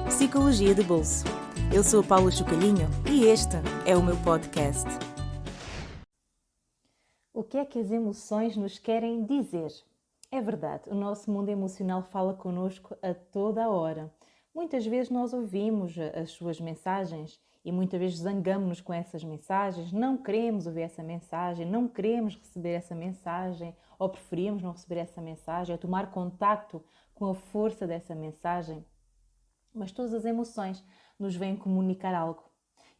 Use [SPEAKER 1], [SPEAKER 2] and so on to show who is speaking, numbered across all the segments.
[SPEAKER 1] Psicologia de Bolso. Eu sou a Paula Chocalhinho e este é o meu podcast. O que é que as emoções nos querem dizer? É verdade, o nosso mundo emocional fala connosco a toda a hora. Muitas vezes nós ouvimos as suas mensagens e muitas vezes zangamos-nos com essas mensagens, não queremos ouvir essa mensagem, não queremos receber essa mensagem ou preferimos não receber essa mensagem ou tomar contacto com a força dessa mensagem. Mas todas as emoções nos vêm comunicar algo.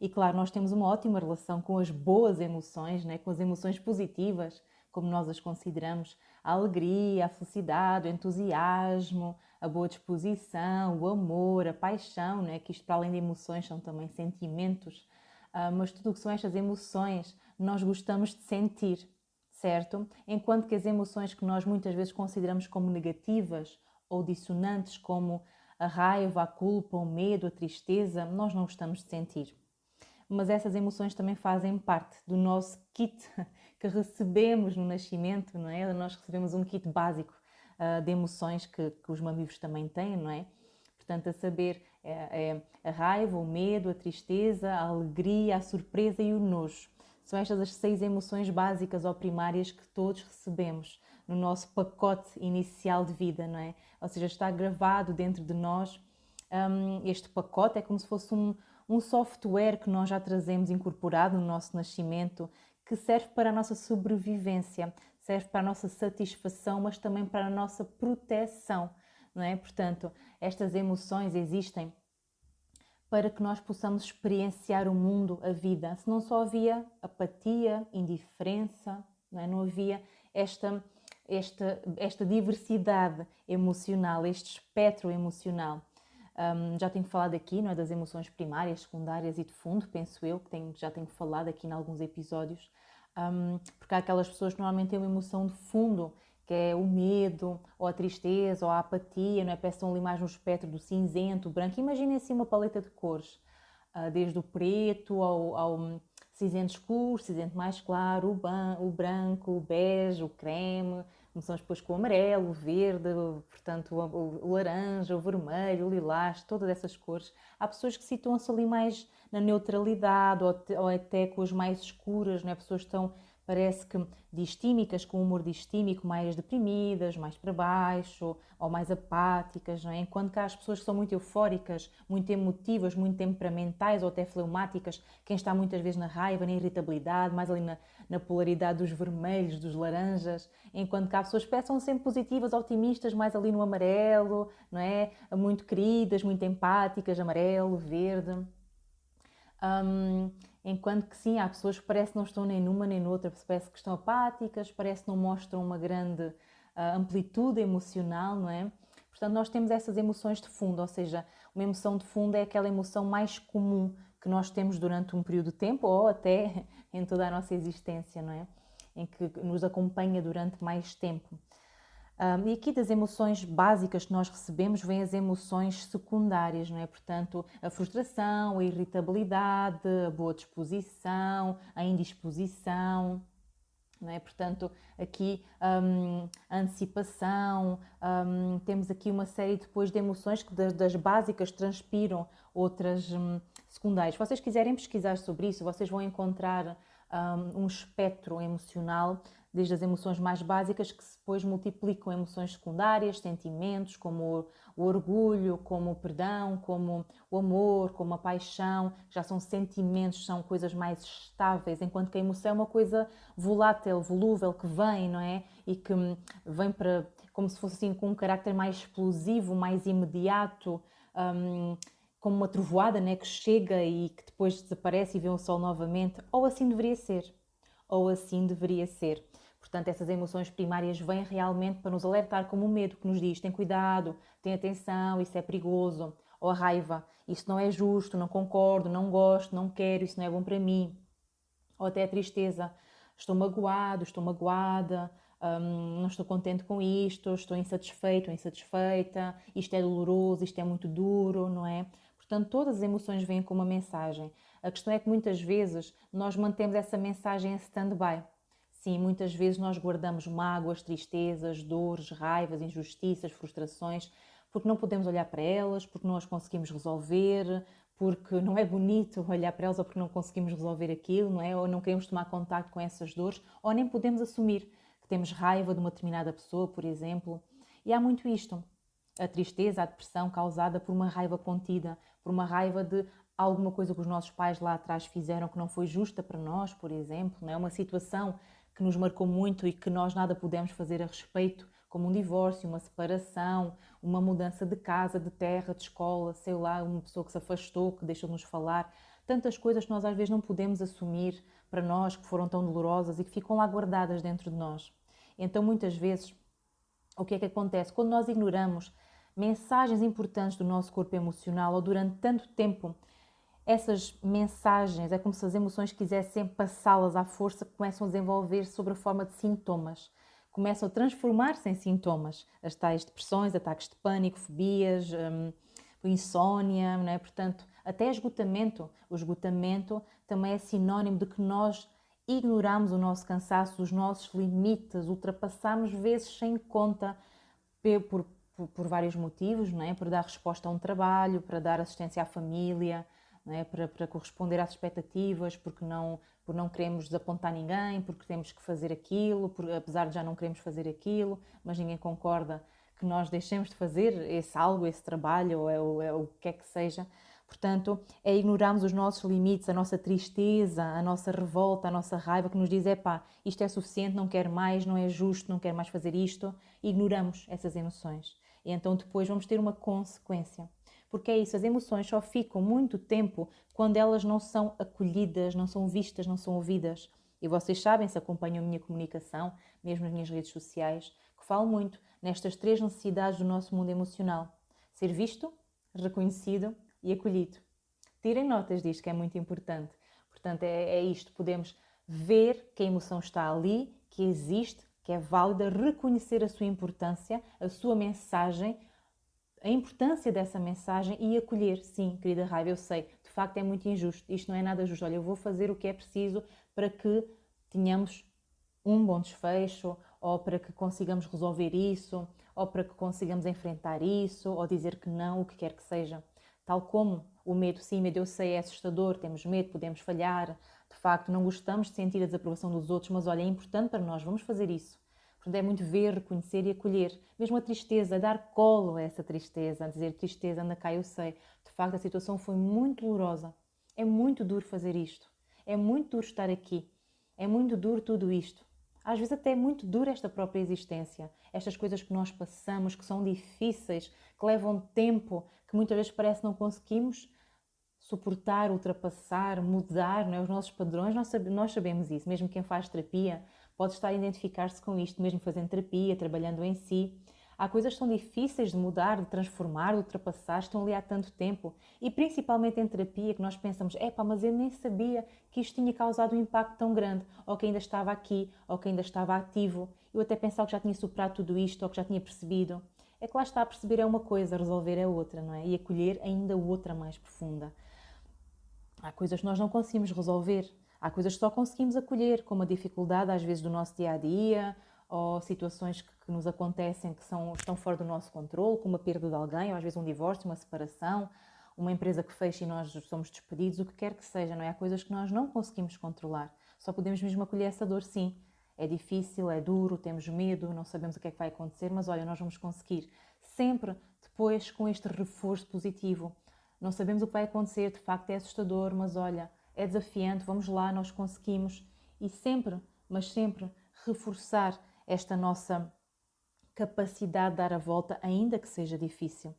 [SPEAKER 1] E claro, nós temos uma ótima relação com as boas emoções, né? Com as emoções positivas, como nós as consideramos, a alegria, a felicidade, o entusiasmo, a boa disposição, o amor, a paixão, né? Que isto para além de emoções são também sentimentos, mas tudo o que são estas emoções nós gostamos de sentir, certo? Enquanto que as emoções que nós muitas vezes consideramos como negativas ou dissonantes, como a raiva, a culpa, o medo, a tristeza, nós não gostamos de sentir. Mas essas emoções também fazem parte do nosso kit que recebemos no nascimento, não é? Nós recebemos um kit básico de emoções que os mamíferos também têm, não é? Portanto, a saber, é a raiva, o medo, a tristeza, a alegria, a surpresa e o nojo. São estas as 6 emoções básicas ou primárias que todos recebemos no nosso pacote inicial de vida, não é? Ou seja, está gravado dentro de nós. Este pacote é como se fosse um software que nós já trazemos incorporado no nosso nascimento, que serve para a nossa sobrevivência, serve para a nossa satisfação, mas também para a nossa proteção, não é? Portanto, estas emoções existem para que nós possamos experienciar o mundo, a vida. Se não só havia apatia, indiferença, não é? Não havia esta diversidade emocional, este espectro emocional. Já tenho falado aqui, não é, das emoções primárias, secundárias e de fundo, penso eu, que já tenho falado aqui em alguns episódios, porque há aquelas pessoas que normalmente têm uma emoção de fundo, que é o medo, ou a tristeza, ou a apatia, não é? Peçam ali mais no espectro do cinzento, branco. Imaginem assim uma paleta de cores, desde o preto ao cinzento escuro, cinzento mais claro, o branco, o bege, o creme. Começamos depois com o amarelo, o verde, portanto o laranja, o vermelho, o lilás, todas essas cores. Há pessoas que situam-se ali mais na neutralidade ou até com as mais escuras, não é? Pessoas que estão, parece que distímicas, com humor distímico, mais deprimidas, mais para baixo ou mais apáticas, não é? Enquanto que há as pessoas que são muito eufóricas, muito emotivas, muito temperamentais ou até fleumáticas, quem está muitas vezes na raiva, na irritabilidade, mais ali na polaridade dos vermelhos, dos laranjas, enquanto que há pessoas que são sempre positivas, otimistas, mais ali no amarelo, não é? Muito queridas, muito empáticas, amarelo, verde. Enquanto que sim, há pessoas que parece que não estão nem numa nem noutra, parece que estão apáticas, parece que não mostram uma grande amplitude emocional, não é? Portanto, nós temos essas emoções de fundo, ou seja, uma emoção de fundo é aquela emoção mais comum que nós temos durante um período de tempo ou até em toda a nossa existência, não é? Em que nos acompanha durante mais tempo. E aqui das emoções básicas que nós recebemos vêm as emoções secundárias, não é? Portanto, a frustração, a irritabilidade, a boa disposição, a indisposição, não é? Portanto, aqui a antecipação, temos aqui uma série depois de emoções que das básicas transpiram outras secundárias. Se vocês quiserem pesquisar sobre isso, vocês vão encontrar um espectro emocional, desde as emoções mais básicas que depois multiplicam emoções secundárias, sentimentos como o orgulho, como o perdão, como o amor, como a paixão, já são sentimentos, são coisas mais estáveis, enquanto que a emoção é uma coisa volátil, volúvel, que vem, não é? E que vem para, como se fosse assim, com um carácter mais explosivo, mais imediato, como uma trovoada, né, que chega e que depois desaparece e vê o sol novamente, ou assim deveria ser, ou assim deveria ser. Portanto, essas emoções primárias vêm realmente para nos alertar, como o medo que nos diz, tem cuidado, tem atenção, isso é perigoso, ou a raiva, isso não é justo, não concordo, não gosto, não quero, isso não é bom para mim, ou até a tristeza, estou magoado, estou magoada, não estou contente com isto, estou insatisfeito ou insatisfeita, isto é doloroso, isto é muito duro, não é? Portanto, todas as emoções vêm com uma mensagem. A questão é que muitas vezes nós mantemos essa mensagem em stand-by. Sim, muitas vezes nós guardamos mágoas, tristezas, dores, raivas, injustiças, frustrações, porque não podemos olhar para elas, porque não as conseguimos resolver, porque não é bonito olhar para elas ou porque não conseguimos resolver aquilo, não é? Ou não queremos tomar contacto com essas dores, ou nem podemos assumir que temos raiva de uma determinada pessoa, por exemplo. E há muito isto. A tristeza, a depressão causada por uma raiva contida, por uma raiva de alguma coisa que os nossos pais lá atrás fizeram que não foi justa para nós, por exemplo, não é? Uma situação que nos marcou muito e que nós nada pudemos fazer a respeito, como um divórcio, uma separação, uma mudança de casa, de terra, de escola, sei lá, uma pessoa que se afastou, que deixou de nos falar. Tantas coisas que nós às vezes não podemos assumir para nós, que foram tão dolorosas e que ficam lá guardadas dentro de nós. Então, muitas vezes, o que é que acontece? Quando nós ignoramos mensagens importantes do nosso corpo emocional ou durante tanto tempo, essas mensagens, é como se as emoções quisessem passá-las à força, começam a desenvolver-se sob a forma de sintomas. Começam a transformar-se em sintomas. As tais depressões, ataques de pânico, fobias, insónia, não é? Portanto, até esgotamento. O esgotamento também é sinónimo de que nós ignoramos o nosso cansaço, os nossos limites, ultrapassamos vezes sem conta por vários motivos, não é? Para dar resposta a um trabalho, para dar assistência à família, não é? Para corresponder às expectativas, por não queremos desapontar ninguém, porque temos que fazer aquilo, apesar de já não queremos fazer aquilo, mas ninguém concorda que nós deixemos de fazer esse algo, esse trabalho, ou é o que é que seja. Portanto, é ignorarmos os nossos limites, a nossa tristeza, a nossa revolta, a nossa raiva, que nos diz, epá, isto é suficiente, não quero mais, não é justo, não quero mais fazer isto. Ignoramos essas emoções. E então depois vamos ter uma consequência. Porque é isso, as emoções só ficam muito tempo quando elas não são acolhidas, não são vistas, não são ouvidas. E vocês sabem, se acompanham a minha comunicação, mesmo nas minhas redes sociais, que falo muito nestas três necessidades do nosso mundo emocional. Ser visto, reconhecido e acolhido. Tirem notas disto, que é muito importante. Portanto, é isto, podemos ver que a emoção está ali, que existe, que é válida, reconhecer a sua importância, a sua mensagem, a importância dessa mensagem e acolher. Sim, querida raiva, eu sei, de facto é muito injusto, isto não é nada justo. Olha, eu vou fazer o que é preciso para que tenhamos um bom desfecho, ou para que consigamos resolver isso, ou para que consigamos enfrentar isso, ou dizer que não, o que quer que seja. Tal como o medo, sim, medo eu sei, é assustador, temos medo, podemos falhar, de facto não gostamos de sentir a desaprovação dos outros, mas olha, é importante para nós, vamos fazer isso. Portanto, é muito ver, reconhecer e acolher. Mesmo a tristeza, dar colo a essa tristeza, a dizer tristeza, anda cá, eu sei. De facto, a situação foi muito dolorosa. É muito duro fazer isto. É muito duro estar aqui. É muito duro tudo isto. Às vezes até é muito dura esta própria existência. Estas coisas que nós passamos, que são difíceis, que levam tempo, que muitas vezes parece que não conseguimos suportar, ultrapassar, mudar, não é? Os nossos padrões, nós sabemos isso. Mesmo quem faz terapia pode estar a identificar-se com isto, mesmo fazendo terapia, trabalhando em si. Há coisas que são difíceis de mudar, de transformar, de ultrapassar, estão ali há tanto tempo. E principalmente em terapia, que nós pensamos, epá, mas eu nem sabia que isto tinha causado um impacto tão grande, ou que ainda estava aqui, ou que ainda estava ativo. Eu até pensava que já tinha superado tudo isto, ou que já tinha percebido. É que lá está, a perceber é uma coisa, resolver é outra, não é? E acolher ainda outra mais profunda. Há coisas que nós não conseguimos resolver, há coisas que só conseguimos acolher, como a dificuldade às vezes do nosso dia-a-dia, ou situações que nos acontecem que estão fora do nosso controle, como a perda de alguém, ou às vezes um divórcio, uma separação, uma empresa que fecha e nós somos despedidos, o que quer que seja, não é? Há coisas que nós não conseguimos controlar, só podemos mesmo acolher essa dor, sim. É difícil, é duro, temos medo, não sabemos o que é que vai acontecer, mas olha, nós vamos conseguir. Sempre depois com este reforço positivo. Não sabemos o que vai acontecer, de facto é assustador, mas olha, é desafiante, vamos lá, nós conseguimos. E sempre, mas sempre, reforçar esta nossa capacidade de dar a volta, ainda que seja difícil.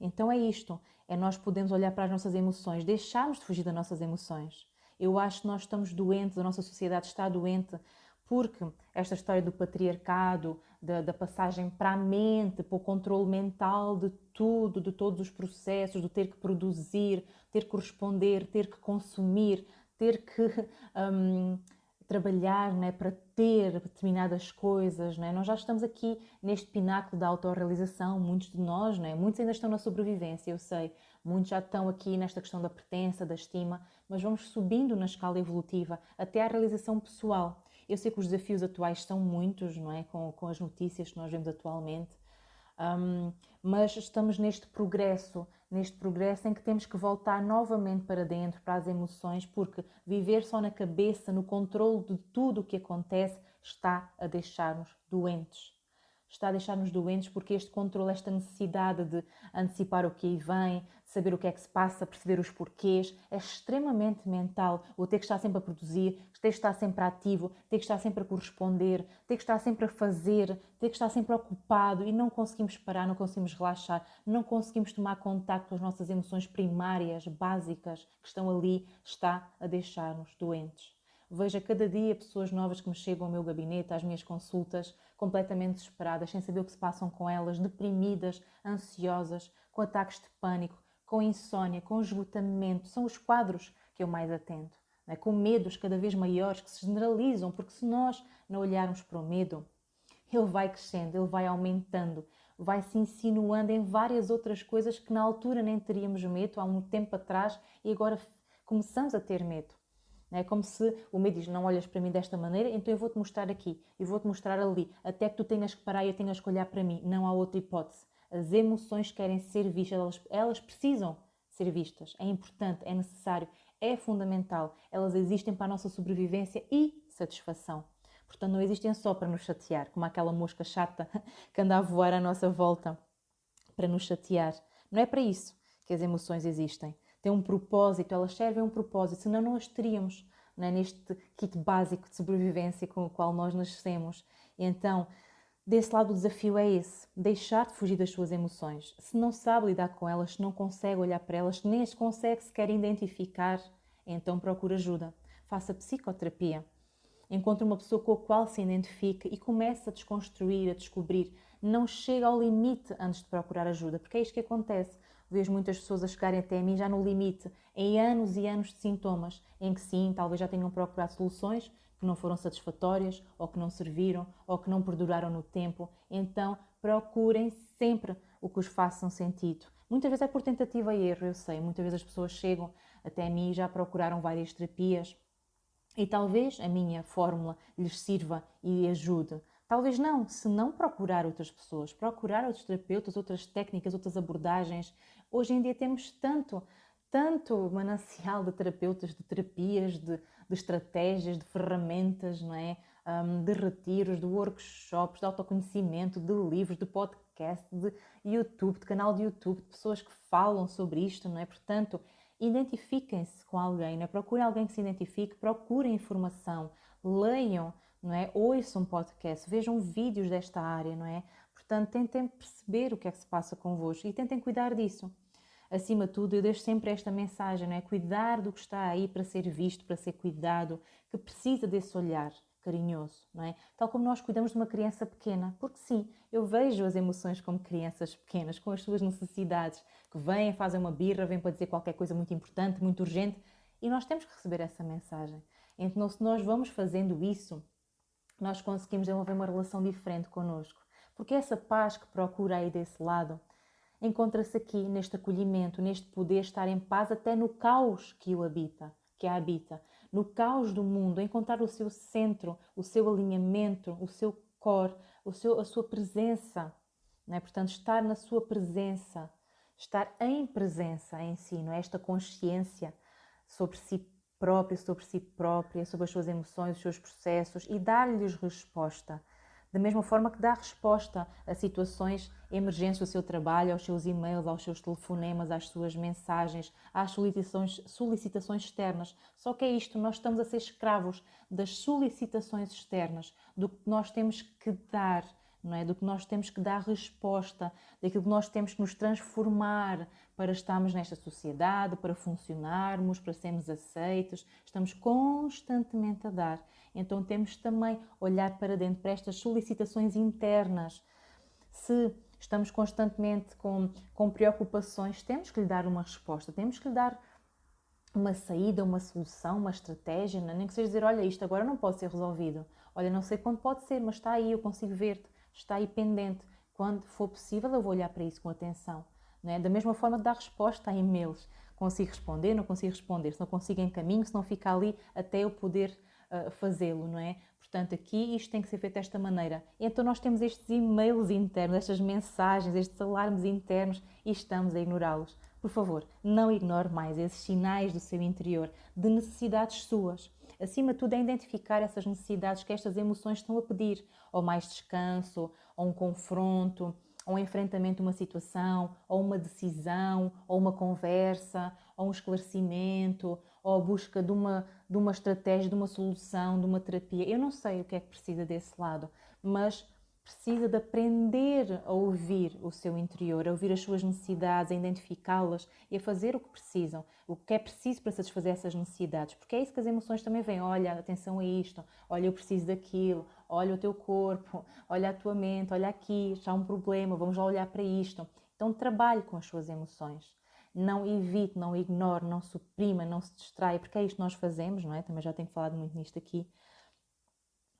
[SPEAKER 1] Então é isto, é nós podemos olhar para as nossas emoções, deixarmos de fugir das nossas emoções. Eu acho que nós estamos doentes, a nossa sociedade está doente, porque esta história do patriarcado, da passagem para a mente, para o controle mental de tudo, de todos os processos, do ter que produzir, ter que responder, ter que consumir, ter que trabalhar, né, para ter determinadas coisas. Né? Nós já estamos aqui neste pináculo da autorrealização, muitos de nós, né? Muitos ainda estão na sobrevivência, eu sei, muitos já estão aqui nesta questão da pertença, da estima, mas vamos subindo na escala evolutiva até à realização pessoal. Eu sei que os desafios atuais são muitos, não é? Com as notícias que nós vemos atualmente. Mas estamos neste progresso em que temos que voltar novamente para dentro, para as emoções, porque viver só na cabeça, no controle de tudo o que acontece, está a deixar-nos doentes. Está a deixar-nos doentes porque este controle, esta necessidade de antecipar o que aí vem, saber o que é que se passa, perceber os porquês, é extremamente mental. O ter que estar sempre a produzir, ter que estar sempre ativo, ter que estar sempre a corresponder, ter que estar sempre a fazer, ter que estar sempre ocupado e não conseguimos parar, não conseguimos relaxar, não conseguimos tomar contacto com as nossas emoções primárias, básicas, que estão ali, está a deixar-nos doentes. Vejo a cada dia pessoas novas que me chegam ao meu gabinete, às minhas consultas, completamente desesperadas, sem saber o que se passam com elas, deprimidas, ansiosas, com ataques de pânico, com insónia, com esgotamento. São os quadros que eu mais atento, né? Com medos cada vez maiores que se generalizam, porque se nós não olharmos para o medo, ele vai crescendo, ele vai aumentando, vai se insinuando em várias outras coisas que na altura nem teríamos medo, há um tempo atrás, e agora começamos a ter medo. É como se o medo diz, não olhas para mim desta maneira, então eu vou-te mostrar aqui, eu vou-te mostrar ali, até que tu tenhas que parar e eu tenhas que olhar para mim. Não há outra hipótese. As emoções querem ser vistas, elas precisam ser vistas. É importante, é necessário, é fundamental. Elas existem para a nossa sobrevivência e satisfação. Portanto, não existem só para nos chatear, como aquela mosca chata que anda a voar à nossa volta para nos chatear. Não é para isso que as emoções existem. Têm um propósito, elas servem a um propósito, senão não as teríamos, não é? Neste kit básico de sobrevivência com o qual nós nascemos. E então, desse lado o desafio é esse, deixar de fugir das suas emoções. Se não sabe lidar com elas, se não consegue olhar para elas, se nem as consegue sequer identificar, então procure ajuda. Faça psicoterapia. Encontre uma pessoa com a qual se identifique e comece a desconstruir, a descobrir. Não chega ao limite antes de procurar ajuda, porque é isto que acontece. Vejo muitas pessoas a chegarem até a mim já no limite, em anos e anos de sintomas, em que sim, talvez já tenham procurado soluções que não foram satisfatórias, ou que não serviram, ou que não perduraram no tempo. Então, procurem sempre o que os façam sentido. Muitas vezes é por tentativa e erro, eu sei. Muitas vezes as pessoas chegam até a mim e já procuraram várias terapias, e talvez a minha fórmula lhes sirva e ajude. Talvez não, se não procurar outras pessoas, procurar outros terapeutas, outras técnicas, outras abordagens. Hoje em dia temos tanto manancial de terapeutas, de terapias, de estratégias, de ferramentas, não é? De retiros, de workshops, de autoconhecimento, de livros, de podcast, de YouTube, de canal de YouTube, de pessoas que falam sobre isto, não é? Portanto, identifiquem-se com alguém, não é? Procurem alguém que se identifique, procurem informação, leiam, não é? Ouçam podcast, vejam vídeos desta área, não é? Portanto, tentem perceber o que é que se passa convosco e tentem cuidar disso. Acima de tudo, eu deixo sempre esta mensagem, não é? Cuidar do que está aí para ser visto, para ser cuidado, que precisa desse olhar carinhoso, não é? Tal como nós cuidamos de uma criança pequena, porque sim, eu vejo as emoções como crianças pequenas, com as suas necessidades, que vêm, fazem uma birra, vêm para dizer qualquer coisa muito importante, muito urgente, e nós temos que receber essa mensagem. Então, se nós vamos fazendo isso, nós conseguimos desenvolver uma relação diferente connosco, porque essa paz que procura aí desse lado encontra-se aqui neste acolhimento, neste poder estar em paz até no caos que o habita, que a habita, no caos do mundo, encontrar o seu centro, o seu alinhamento, o seu core, a sua presença, não é? Portanto, estar na sua presença, estar em presença em si, não é? Esta consciência sobre si próprio, sobre si própria, sobre as suas emoções, os seus processos e dar-lhes resposta. Da mesma forma que dá resposta a situações emergentes do seu trabalho, aos seus e-mails, aos seus telefonemas, às suas mensagens, às solicitações externas. Só que é isto, nós estamos a ser escravos das solicitações externas, do que nós temos que dar, não é? Do que nós temos que dar resposta, daquilo que nós temos que nos transformar para estarmos nesta sociedade, para funcionarmos, para sermos aceitos. Estamos constantemente a dar. Então temos também olhar para dentro, para estas solicitações internas. Se estamos constantemente com preocupações, temos que lhe dar uma resposta, temos que lhe dar uma saída, uma solução, uma estratégia, nem que seja dizer, olha, isto agora não pode ser resolvido. Olha, não sei quando pode ser, mas está aí, eu consigo ver-te, está aí pendente. Quando for possível, eu vou olhar para isso com atenção. Não é? Da mesma forma de dar resposta a e-mails. Consigo responder, não consigo responder. Se não consigo, encaminho, se não fica ali até eu poder fazê-lo, não é? Portanto, aqui isto tem que ser feito desta maneira. Então nós temos estes e-mails internos, estas mensagens, estes alarmes internos e estamos a ignorá-los. Por favor, não ignore mais esses sinais do seu interior de necessidades suas. Acima de tudo é identificar essas necessidades que estas emoções estão a pedir, ou mais descanso, ou um confronto, ou um enfrentamento de uma situação, ou uma decisão, ou uma conversa, ou um esclarecimento, ou a busca de uma estratégia, de uma solução, de uma terapia. Eu não sei o que é que precisa desse lado, mas precisa de aprender a ouvir o seu interior, a ouvir as suas necessidades, a identificá-las e a fazer o que precisam, o que é preciso para satisfazer essas necessidades, porque é isso que as emoções também vêm. Olha, atenção a isto, olha, eu preciso daquilo, olha o teu corpo, olha a tua mente, olha aqui, está um problema, vamos lá olhar para isto. Então trabalhe com as suas emoções. Não evite, não ignore, não suprima, não se distraia, porque é isto que nós fazemos, não é? Também já tenho falado muito nisto aqui.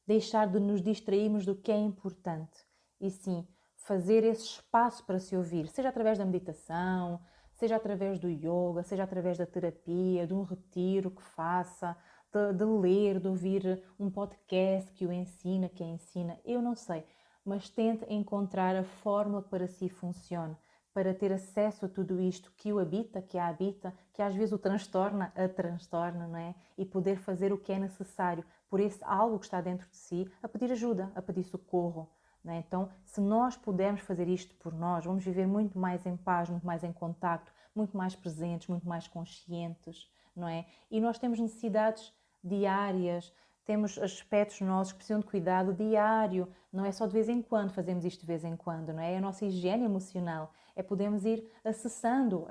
[SPEAKER 1] Deixar de nos distrairmos do que é importante e sim fazer esse espaço para se ouvir, seja através da meditação, seja através do yoga, seja através da terapia, de um retiro que faça, de ler, de ouvir um podcast que o ensina, que a ensina, eu não sei, mas tente encontrar a fórmula para si funcione, para ter acesso a tudo isto que o habita, que a habita, que às vezes o transtorna, a transtorna, não é? E poder fazer o que é necessário por esse algo que está dentro de si, a pedir ajuda, a pedir socorro. Não é? Então, se nós pudermos fazer isto por nós, vamos viver muito mais em paz, muito mais em contacto, muito mais presentes, muito mais conscientes, não é? E nós temos necessidades diárias, temos aspectos nossos que precisam de cuidado diário, não é só de vez em quando, fazemos isto de vez em quando, não é? É a nossa higiene emocional, é podermos ir acessando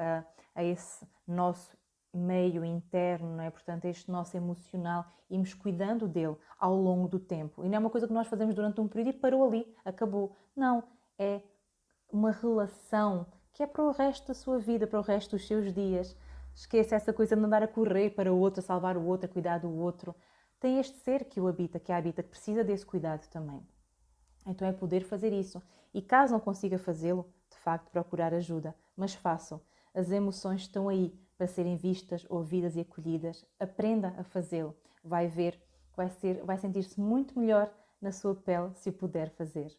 [SPEAKER 1] a esse nosso meio interno, não é? Portanto, este nosso emocional, irmos cuidando dele ao longo do tempo. E não é uma coisa que nós fazemos durante um período e parou ali, acabou. Não, é uma relação que é para o resto da sua vida, para o resto dos seus dias. Esqueça essa coisa de andar a correr para o outro, a salvar o outro, a cuidar do outro. Tem este ser que o habita, que a habita, que precisa desse cuidado também. Então é poder fazer isso. E caso não consiga fazê-lo, de facto procurar ajuda. Mas façam. As emoções estão aí para serem vistas, ouvidas e acolhidas. Aprenda a fazê-lo. Vai ver, vai sentir-se muito melhor na sua pele se o puder fazer.